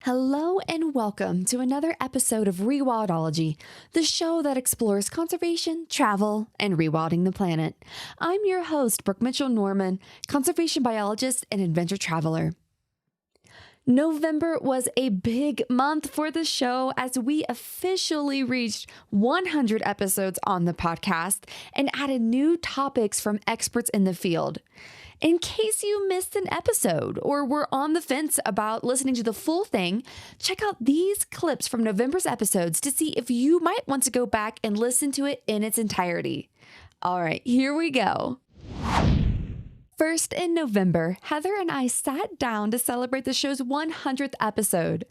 Hello and welcome to another episode of Rewildology, the show that explores conservation, travel, and rewilding the planet. I'm your host, Brooke Mitchell-Norman, conservation biologist and adventure traveler. November was a big month for the show as we officially reached 100 episodes on the podcast and added new topics from experts in the field. In case you missed an episode or were on the fence about listening to the full thing, check out these clips from November's episodes to see if you might want to go back and listen to it in its entirety. All right, here we go. First, in November, Heather and I sat down to celebrate the show's 100th episode.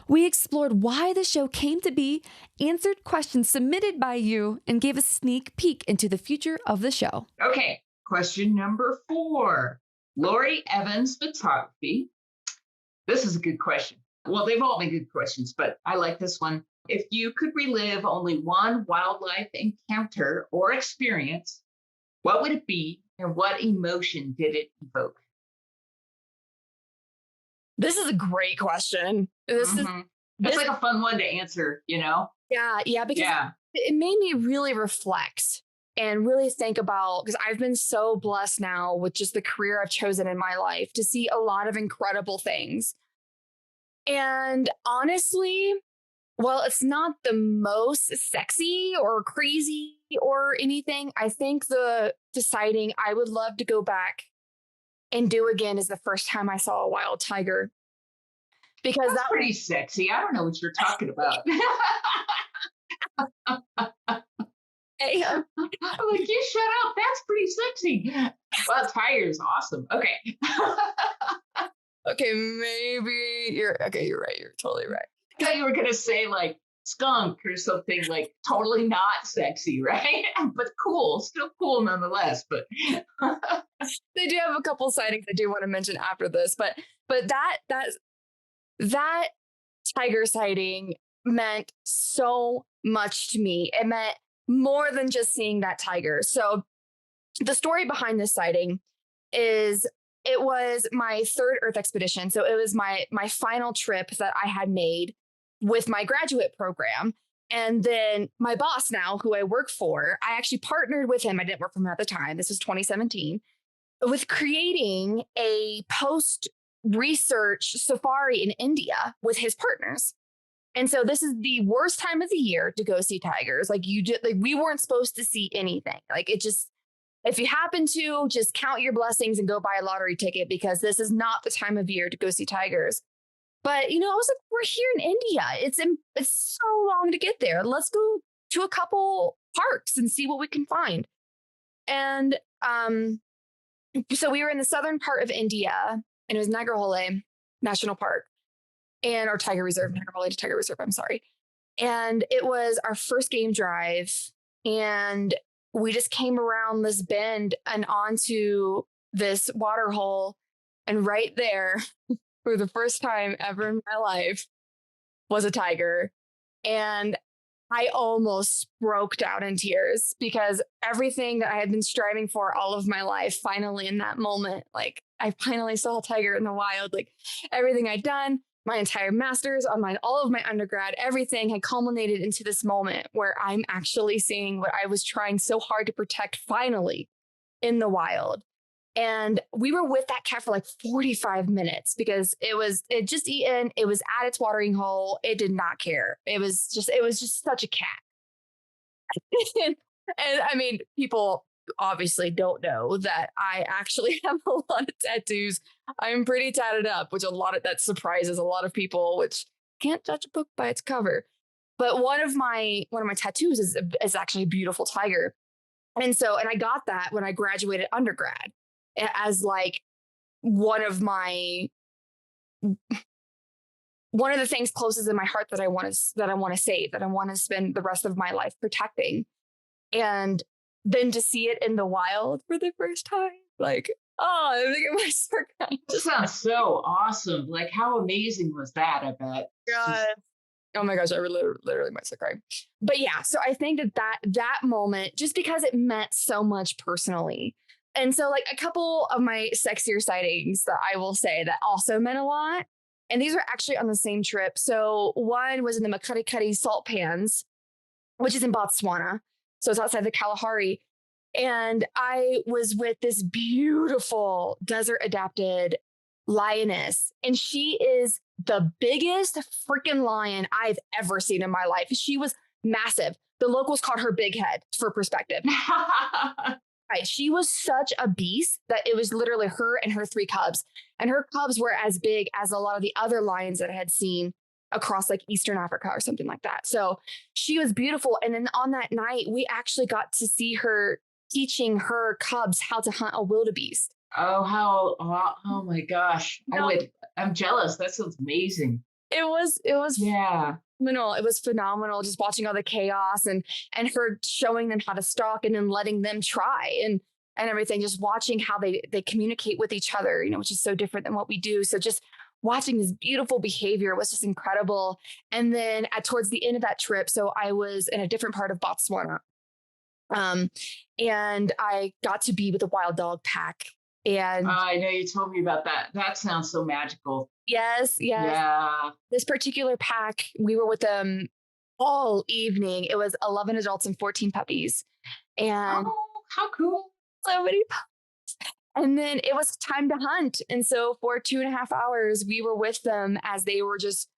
We explored why the show came to be, answered questions submitted by you, and gave a sneak peek into the future of the show. Okay, question number 4. Lori Evans Photography. This is a good question. Well, they've all been good questions, but I like this one. If you could relive only one wildlife encounter or experience, what would it be? And what emotion did it evoke? This is a great question. It's like a fun one to answer, you know? Yeah, because it made me really reflect and really think about, because I've been so blessed now with just the career I've chosen in my life to see a lot of incredible things. And honestly, well, it's not the most sexy or crazy or anything. I think the sighting I would love to go back and do again is the first time I saw a wild tiger. Because that's pretty sexy. I don't know what you're talking about. Hey, I'm like, you shut up. That's pretty sexy. Well, tiger is awesome. Okay. Okay, maybe you're right. You're totally right. I thought you were going to say like skunk or something like totally not sexy, right? But cool, still cool nonetheless. But they do have a couple sightings I do want to mention after this. But that tiger sighting meant so much to me. It meant more than just seeing that tiger. So the story behind this sighting is it was my third Earth expedition. So it was my final trip that I had made with my graduate program. And then my boss now, who I work for, I actually partnered with him. I didn't work for him at the time. This was 2017, with creating a post-research safari in India with his partners. And so this is the worst time of the year to go see tigers. We weren't supposed to see anything. If you happen to, just count your blessings and go buy a lottery ticket, because this is not the time of year to go see tigers. But, I was like, we're here in India. It's so long to get there. Let's go to a couple parks and see what we can find. And so we were in the southern part of India, and it was Nagarhole National Park or Tiger Reserve, Nagarhole Tiger Reserve, I'm sorry. And it was our first game drive. And we just came around this bend and onto this water hole. And right there, for the first time ever in my life, was a tiger. And I almost broke down in tears, because everything that I had been striving for all of my life, finally in that moment, like I finally saw a tiger in the wild. Like everything I'd done, my entire master's, all of my undergrad, everything had culminated into this moment where I'm actually seeing what I was trying so hard to protect finally in the wild. And we were with that cat for like 45 minutes because it just eaten. It was at its watering hole. It did not care. It was just such a cat. and I mean, people obviously don't know that I actually have a lot of tattoos. I'm pretty tatted up, that surprises a lot of people, which can't judge a book by its cover. But one of my tattoos is actually a beautiful tiger. And I got that when I graduated undergrad, as like one of the things closest in my heart that I want to save, that I want to spend the rest of my life protecting. And then to see it in the wild for the first time, like, oh, I think it was so kind. This sounds so awesome. Like, how amazing was that? I bet. God. Oh my gosh, I literally might start crying. But yeah, so I think that moment, just because it meant so much personally. And so like a couple of my sexier sightings that I will say that also meant a lot And these were actually on the same trip. So one was in the Migratory salt pans, which is in Botswana. So it's outside the Kalahari. And I was with this beautiful desert adapted lioness. And she is the biggest freaking lion I've ever seen in my life. She was massive. The locals called her Big Head for perspective. Right. She was such a beast that it was literally her and her 3 cubs. And her cubs were as big as a lot of the other lions that I had seen across like Eastern Africa or something like that. So she was beautiful. And then on that night, we actually got to see her teaching her cubs how to hunt a wildebeest. Oh my gosh. No. I'm jealous. That sounds amazing. It was Yeah. phenomenal. It was phenomenal just watching all the chaos and her showing them how to stalk and then letting them try and everything, just watching how they communicate with each other, you know, which is so different than what we do. So just watching this beautiful behavior was just incredible. And then towards the end of that trip, so I was in a different part of Botswana. And I got to be with a wild dog pack. And I know you told me about that. That sounds so magical. yes. Yeah. This particular pack, we were with them all evening. It was 11 adults and 14 puppies. And Oh, how cool. so many puppies. And then it was time to hunt. And so for 2.5 hours, we were with them as they were just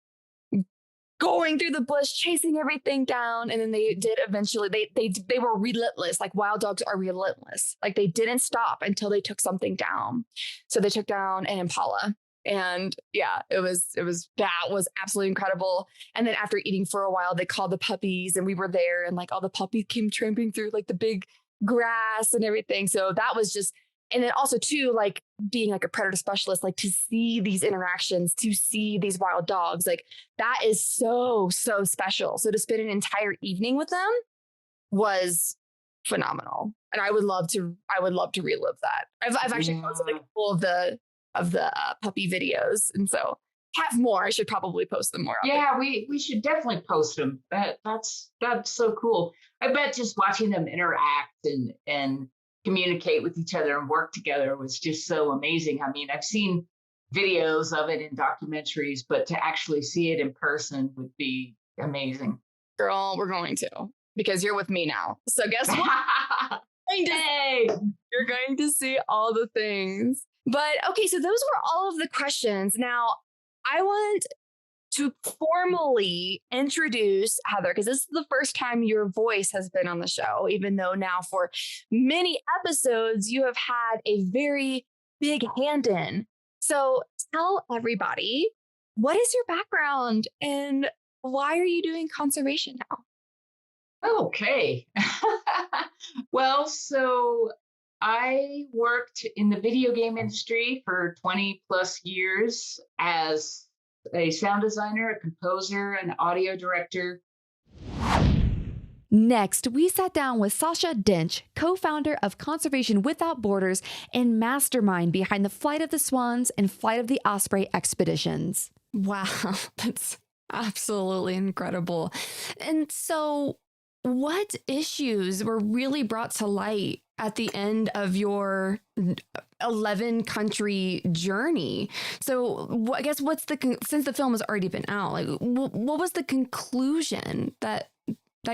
going through the bush, chasing everything down. And then they did eventually, they were relentless. Like wild dogs are relentless. Like they didn't stop until they took something down. So they took down an impala. And yeah, that was absolutely incredible. And then after eating for a while, they called the puppies and we were there and like all the puppies came tramping through like the big grass and everything. So that was just, and then also too, like being like a predator specialist, like to see these interactions, to see these wild dogs, like that is so special. So to spend an entire evening with them was phenomenal. And I would love to relive that. I've actually posted like a couple of the puppy videos. And so have more. I should probably post them more. Yeah, we should definitely post them. That's so cool. I bet just watching them interact and communicate with each other and work together was just so amazing. I mean, I've seen videos of it in documentaries, but to actually see it in person would be amazing. Girl, we're going to, because you're with me now. So guess what? Hey, You're going to see all the things. But okay, so those were all of the questions. Now, I want to formally introduce Heather, because this is the first time your voice has been on the show, even though now for many episodes, you have had a very big hand in. So tell everybody, what is your background and why are you doing conservation now? okay. Well, so I worked in the video game industry for 20 plus years as a sound designer, a composer, an audio director. Next, we sat down with Sacha Dench, co-founder of Conservation Without Borders and mastermind behind the Flight of the Swans and Flight of the Osprey expeditions. Wow, that's absolutely incredible. And so, what issues were really brought to light at the end of your 11-country journey? So I guess since the film has already been out, like what was the conclusion that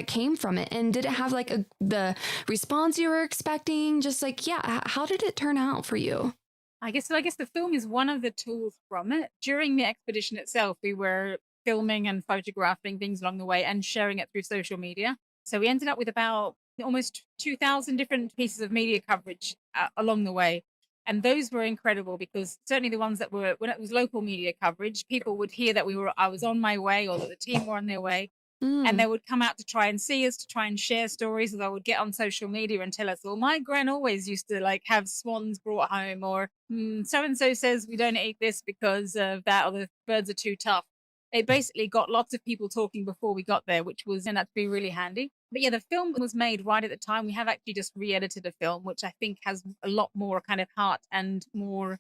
came from it? And did it have like the response you were expecting? Just like, yeah, how did it turn out for you? I guess the film is one of the tools from it. During the expedition itself, we were filming and photographing things along the way and sharing it through social media. So we ended up with about almost 2,000 different pieces of media coverage along the way. And those were incredible because certainly the ones that were, when it was local media coverage, people would hear that I was on my way or that the team were on their way. And they would come out to try and see us, to try and share stories. Or I would get on social media and tell us, well, my gran always used to like have swans brought home, or so-and-so says we don't eat this because of that, or the birds are too tough. It basically got lots of people talking before we got there, which was turned out to be really handy. But yeah, the film was made right at the time. We have actually just re-edited a film, which I think has a lot more kind of heart and more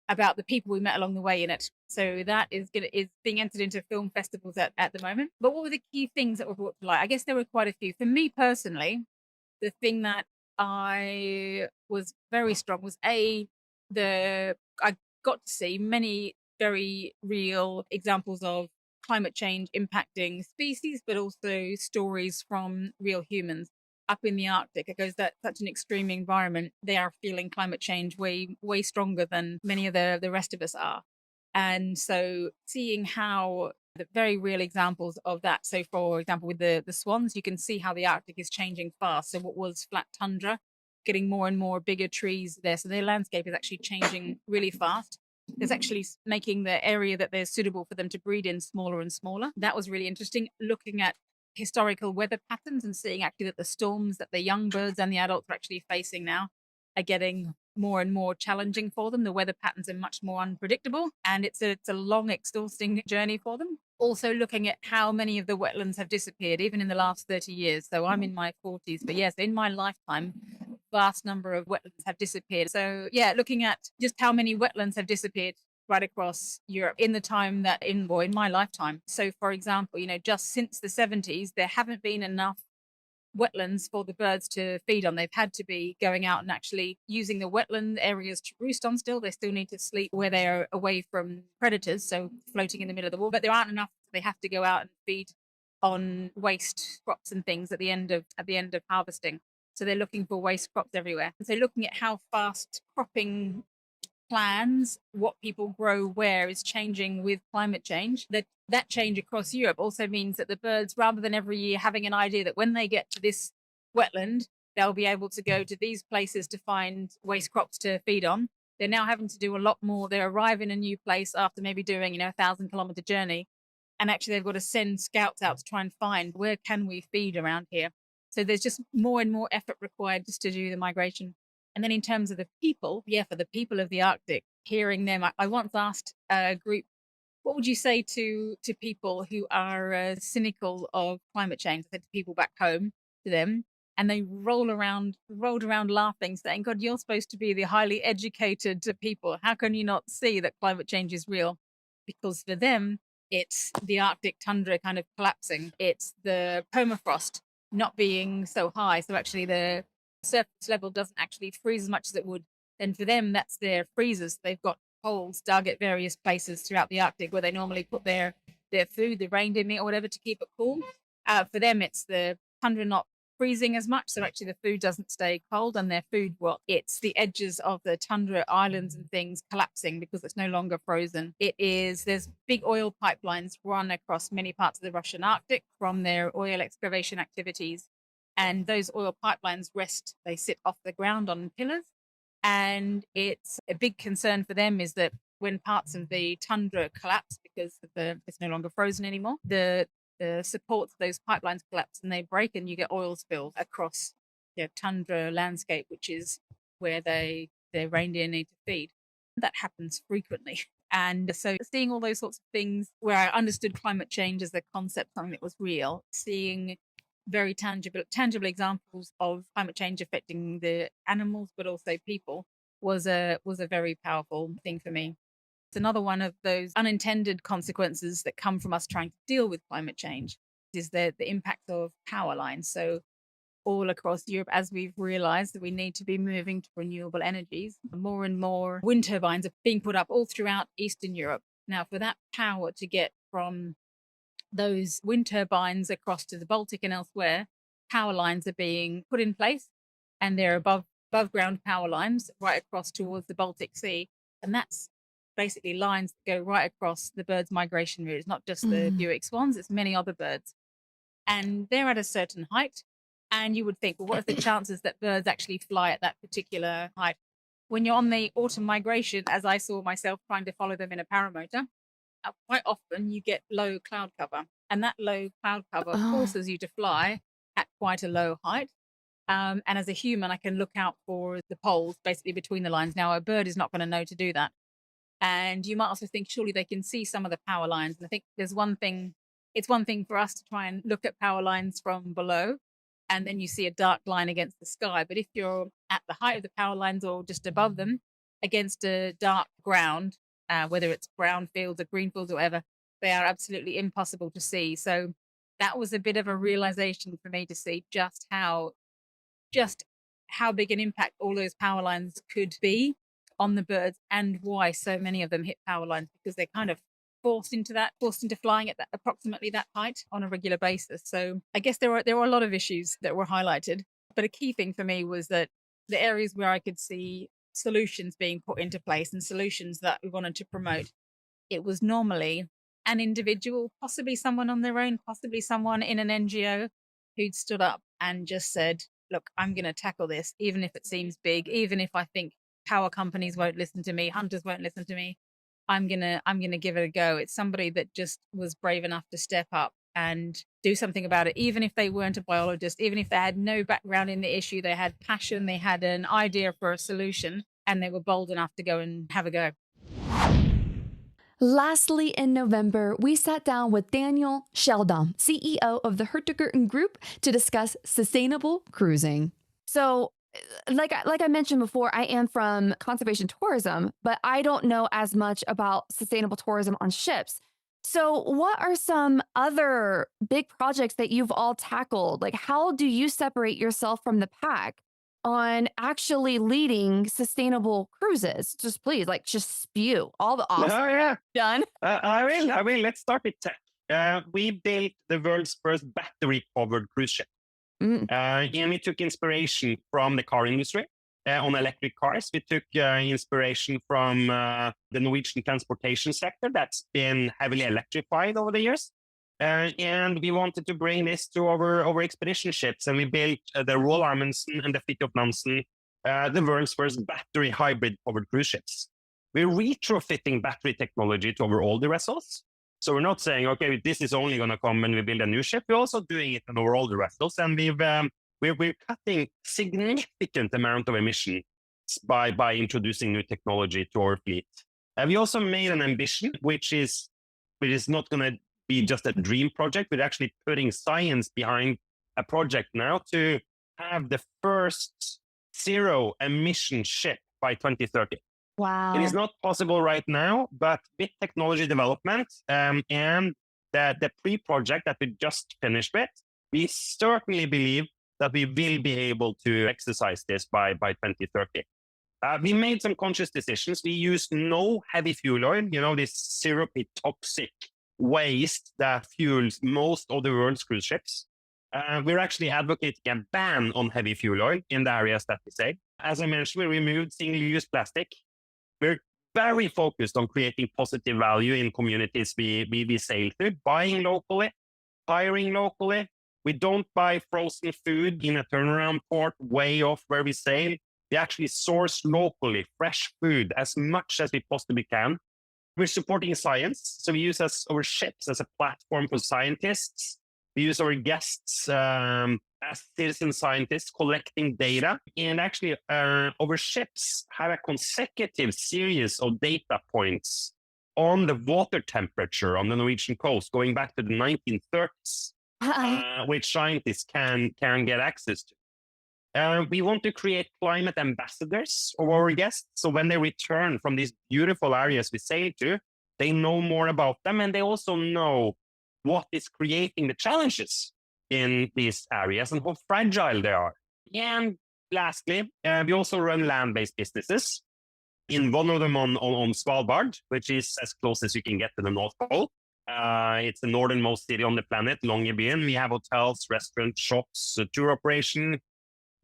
about the people we met along the way in it. So that is being entered into film festivals at the moment. But what were the key things that were brought to light? I guess there were quite a few. For me personally, the thing that I was very strong was I got to see many very real examples of climate change impacting species, but also stories from real humans. Up in the Arctic, because that's such an extreme environment, they are feeling climate change way stronger than many of the rest of us are. And so seeing how the very real examples of that. So for example, with the swans, you can see how the Arctic is changing fast. So what was flat tundra, getting more and more bigger trees there. So their landscape is actually changing really fast. It's actually making the area that they're suitable for them to breed in smaller and smaller. That was really interesting, looking at historical weather patterns and seeing actually that the storms that the young birds and the adults are actually facing now are getting more and more challenging for them. The weather patterns are much more unpredictable, and it's a long, exhausting journey for them. Also looking at how many of the wetlands have disappeared, even in the last 30 years. So I'm in my 40s, but yes, in my lifetime, vast number of wetlands have disappeared. So yeah, looking at just how many wetlands have disappeared right across Europe in the time that in my lifetime. So for example, just since the 70s, there haven't been enough wetlands for the birds to feed on. They've had to be going out and actually using the wetland areas to roost on still. They still need to sleep where they are away from predators, so floating in the middle of the water, but there aren't enough. They have to go out and feed on waste crops and things at the end of harvesting. So they're looking for waste crops everywhere. And so looking at how fast cropping plans, what people grow where, is changing with climate change. That change across Europe also means that the birds, rather than every year having an idea that when they get to this wetland, they'll be able to go to these places to find waste crops to feed on, they're now having to do a lot more. They arrive in a new place after maybe doing, 1,000-kilometer journey. And actually they've got to send scouts out to try and find where can we feed around here. So there's just more and more effort required just to do the migration. And then in terms of the people, for the people of the Arctic, hearing them, I once asked a group, what would you say to people who are cynical of climate change? I said to people back home, to them, and they rolled around laughing, saying, God, you're supposed to be the highly educated people. How can you not see that climate change is real? Because for them, it's the Arctic tundra kind of collapsing. It's the permafrost not being so high. So actually the surface level doesn't actually freeze as much as it would. And for them, that's their freezers. They've got holes dug at various places throughout the Arctic where they normally put their food, the reindeer meat or whatever, to keep it cool. For them, it's the tundra not freezing as much, so actually the food doesn't stay cold, and their food, it's the edges of the tundra islands and things collapsing because it's no longer frozen. There's big oil pipelines run across many parts of the Russian Arctic from their oil excavation activities, and those oil pipelines they sit off the ground on pillars. And it's a big concern for them is that when parts of the tundra collapse because it's no longer frozen anymore, the supports of those pipelines collapse and they break, and you get oil spills across the tundra landscape, which is where their reindeer need to feed. That happens frequently. And so seeing all those sorts of things where I understood climate change as a concept, something that was real, seeing very tangible examples of climate change affecting the animals, but also people, was a very powerful thing for me. It's another one of those unintended consequences that come from us trying to deal with climate change, is the impact of power lines. So all across Europe, as we've realized that we need to be moving to renewable energies, more and more wind turbines are being put up all throughout Eastern Europe. Now, for that power to get from those wind turbines across to the Baltic and elsewhere, power lines are being put in place, and they're above ground power lines right across towards the Baltic Sea. And that's basically lines that go right across the birds' migration route. It's not just the Buick swans, it's many other birds. And they're at a certain height. And you would think, well, what are the chances that birds actually fly at that particular height? When you're on the autumn migration, as I saw myself trying to follow them in a paramotor, quite often you get low cloud cover, and that low cloud cover forces you to fly at quite a low height. And as a human, I can look out for the poles basically between the lines. Now, a bird is not going to know to do that. And you might also think, surely they can see some of the power lines. And I think it's one thing for us to try and look at power lines from below, and then you see a dark line against the sky. But if you're at the height of the power lines or just above them against a dark ground, whether it's brown fields or green fields or whatever, they are absolutely impossible to see. So that was a bit of a realization for me to see just how big an impact all those power lines could be on the birds and why so many of them hit power lines, because they're kind of forced into flying at approximately that height on a regular basis. So I guess there were a lot of issues that were highlighted, but a key thing for me was that the areas where I could see solutions being put into place and solutions that we wanted to promote, it was normally an individual, possibly someone on their own, possibly someone in an NGO who'd stood up and just said, look, I'm going to tackle this, even if it seems big, even if I think power companies won't listen to me, hunters won't listen to me, I'm going to give it a go. It's somebody that just was brave enough to step up and do something about it, even if they weren't a biologist, even if they had no background in the issue, they had passion, they had an idea for a solution, and they were bold enough to go and have a go. Lastly, in November, we sat down with Daniel Skjeldam, CEO of the Hurtigruten Group, to discuss sustainable cruising. So, like I mentioned before, I am from conservation tourism, but I don't know as much about sustainable tourism on ships. So, what are some other big projects that you've all tackled? Like, how do you separate yourself from the pack on actually leading sustainable cruises? Just please, just spew all the awesome. Oh, yeah. Done. I will. Let's start with tech. We built the world's first battery-powered cruise ship. And we took inspiration from the car industry on electric cars. We took inspiration from the Norwegian transportation sector that's been heavily electrified over the years. And we wanted to bring this to our expedition ships. And we built the Roald Amundsen and the Fridtjof Nansen, the world's first battery hybrid powered cruise ships. We're retrofitting battery technology to our older vessels. So we're not saying, okay, this is only going to come when we build a new ship. We're also doing it on our older vessels, and we're cutting significant amount of emissions by introducing new technology to our fleet. And we also made an ambition, which is not going to be just a dream project. We're actually putting science behind a project now to have the first zero emission ship by 2030. Wow. It is not possible right now, but with technology development and the pre-project that we just finished with, we certainly believe that we will be able to exercise this by 2030. We made some conscious decisions. We use no heavy fuel oil, this syrupy toxic waste that fuels most of the world's cruise ships. We're actually advocating a ban on heavy fuel oil in the areas that we say. As I mentioned, we removed single-use plastic. We're very focused on creating positive value in communities we sail through, buying locally, hiring locally. We don't buy frozen food in a turnaround port way off where we sail. We actually source locally fresh food as much as we possibly can. We're supporting science. So we use our ships as a platform for scientists. We use our guests as citizen scientists collecting data. And actually, our ships have a consecutive series of data points on the water temperature on the Norwegian coast going back to the 1930s, which scientists can get access to. We want to create climate ambassadors of our guests. So when they return from these beautiful areas we sail to, they know more about them, and they also know what is creating the challenges in these areas and how fragile they are. And lastly, we also run land-based businesses. In one of them on Svalbard, which is as close as you can get to the North Pole. It's the northernmost city on the planet, Longyearbyen. We have hotels, restaurants, shops, tour operation.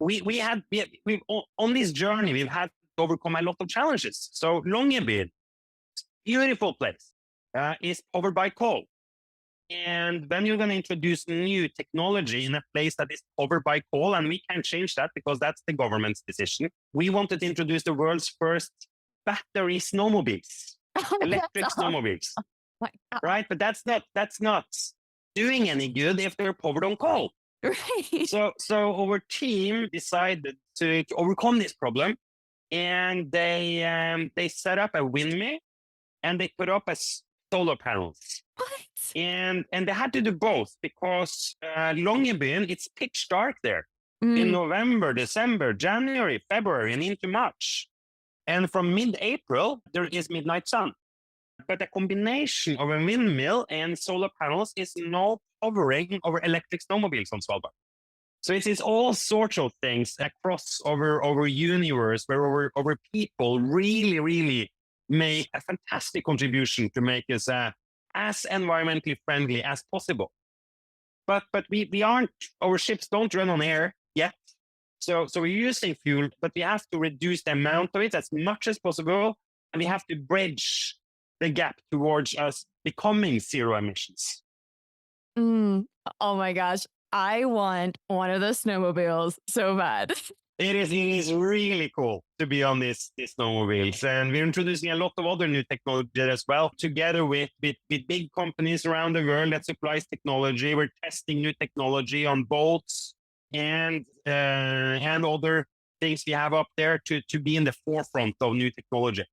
On this journey, we've had to overcome a lot of challenges. So Longyearbyen, beautiful place, is powered by coal. And when you're going to introduce new technology in a place that is powered by coal, and we can't change that because that's the government's decision, we wanted to introduce the world's first battery snowmobiles, electric snowmobiles, right? But that's not doing any good if they're powered on coal. Right. So our team decided to overcome this problem, and they set up a windmill, and they put up solar panels. What? And they had to do both because Longyearbyen, it's pitch dark there in November, December, January, February, and into March. And from mid-April, there is midnight sun. But a combination of a windmill and solar panels is now powering our electric snowmobiles on Svalbard. So it's all sorts of things across our universe where our people really, really make a fantastic contribution to make us as environmentally friendly as possible. But we aren't, our ships don't run on air yet. So we're using fuel, but we have to reduce the amount of it as much as possible. And we have to bridge the gap towards us becoming zero emissions. Oh my gosh. I want one of those snowmobiles so bad. It is really cool to be on these snowmobiles. And we're introducing a lot of other new technology as well, together with big companies around the world that supplies technology. We're testing new technology on boats and other things we have up there to be in the forefront of new technology.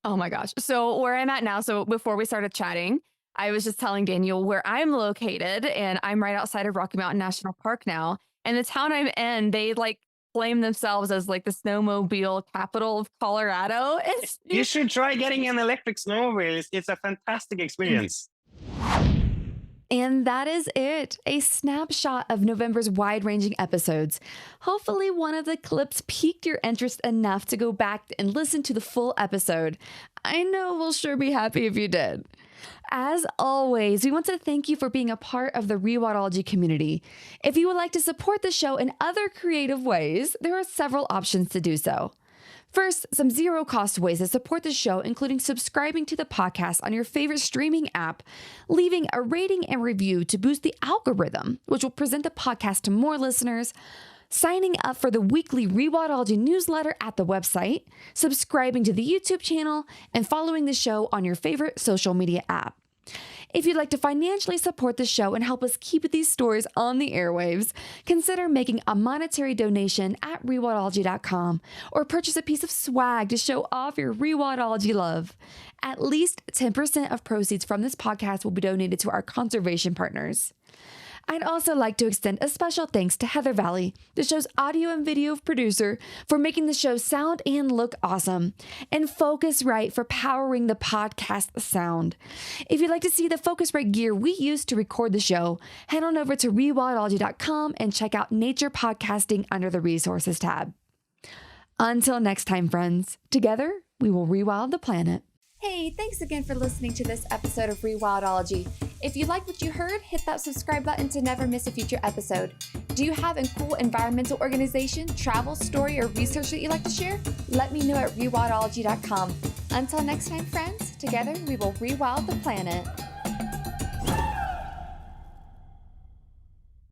Oh my gosh. So where I'm at now, so before we started chatting, I was just telling Daniel where I'm located, and I'm right outside of Rocky Mountain National Park now. And the town I'm in, they like claim themselves as like the snowmobile capital of Colorado. You should try getting an electric snowmobile. It's a fantastic experience. And that is it, a snapshot of November's wide-ranging episodes. Hopefully one of the clips piqued your interest enough to go back and listen to the full episode. I know we'll sure be happy if you did. As always, we want to thank you for being a part of the Rewildology community. If you would like to support the show in other creative ways, there are several options to do so. First, some zero-cost ways to support the show, including subscribing to the podcast on your favorite streaming app, leaving a rating and review to boost the algorithm, which will present the podcast to more listeners, signing up for the weekly Rewildology newsletter at the website, subscribing to the YouTube channel, and following the show on your favorite social media app. If you'd like to financially support the show and help us keep these stories on the airwaves, consider making a monetary donation at Rewildology.com or purchase a piece of swag to show off your Rewildology love. At least 10% of proceeds from this podcast will be donated to our conservation partners. I'd also like to extend a special thanks to Heather Valley, the show's audio and video producer, for making the show sound and look awesome, and Focusrite for powering the podcast sound. If you'd like to see the Focusrite gear we use to record the show, head on over to Rewildology.com and check out Nature Podcasting under the Resources tab. Until next time, friends, together we will rewild the planet. Hey, thanks again for listening to this episode of Rewildology. If you like what you heard, hit that subscribe button to never miss a future episode. Do you have a cool environmental organization, travel story, or research that you'd like to share? Let me know at rewildology.com. Until next time, friends, together we will rewild the planet.